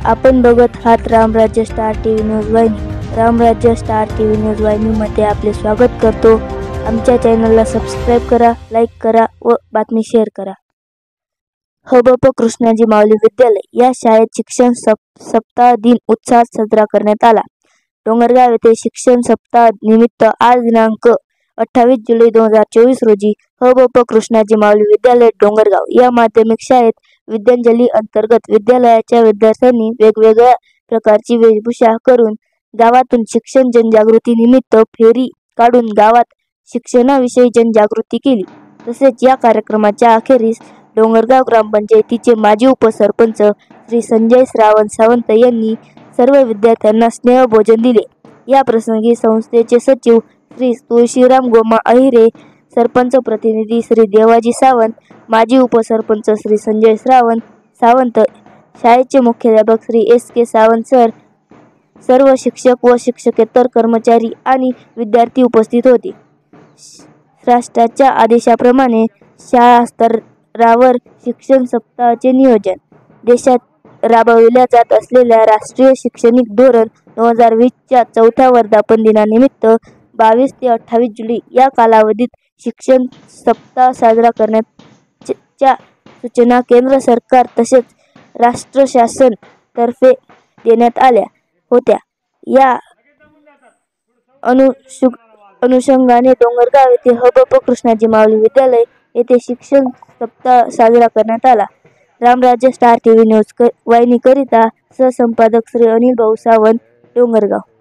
आपण बघत आहात रामराज्य स्टार टीव्ही न्यूज वाहिनी। रामराज्य स्टार टीव्ही न्यूज वाहिनीमध्ये आपले स्वागत करतो। आमच्या चॅनलला सबस्क्राईब करा, लाईक करा व बातमी शेअर करा। हबप कृष्णाजी माऊली विद्यालय या शाळेत शिक्षण सप्ताह दिन उत्साहात साजरा करण्यात आला। डोंगरगाव येथे शिक्षण सप्ताह निमित्त आज दिनांक 28 जुलै 2024 रोजी हबप कृष्णाजी माऊली विद्यालय डोंगरगाव या माध्यमिक शाळेत विद्यांजली अंतर्गत विद्यालयाच्या विद्यार्थ्यांनी वेगवेगळ्या प्रकारची वेशभूषा करून गावातून शिक्षण जनजागृती निमित्त फेरी काढून गावात शिक्षणाविषयी जनजागृती केली। तसेच या कार्यक्रमाच्या अखेरीस डोंगरगाव ग्रामपंचायतीचे माजी उपसरपंच श्री संजय श्रावण सावंत यांनी सर्व विद्यार्थ्यांना स्नेहभोजन दिले। या प्रसंगी संस्थेचे सचिव श्री तुळशीराम गोमा अहिरे, सरपंच प्रतिनिधी श्री देवाजी सावंत, माजी उपसरपंच श्री संजय श्रावण सावंत, शाळेचे मुख्याध्यापक श्री SK सावंत सर, सर्व शिक्षक व शिक्षकेतर कर्मचारी आणि विद्यार्थी उपस्थित होते। राष्ट्राच्या आदेशाप्रमाणे शाळा स्तरावर शिक्षण सप्ताहाचे नियोजन देशात राबविल्या जात असलेल्या राष्ट्रीय शैक्षणिक धोरण 2020 च्या 4थ्या वर्धापन दिनानिमित्त 22 ते 28 जुलै या कालावधीत शिक्षण सप्ताह साजरा करण्याच्या सूचना केंद्र सरकार तसेच राष्ट्र शासन तर्फे देण्यात आल्या होत्या। या अनुषंगाने डोंगरगाव येथे हबप कृष्णाजी माऊली विद्यालय येथे शिक्षण सप्ताह साजरा करण्यात आला। रामराज्य स्टार टीव्ही न्यूज वाहिनीकरिता सहसंपादक श्री अनिल भाऊ सावंत, डोंगरगाव।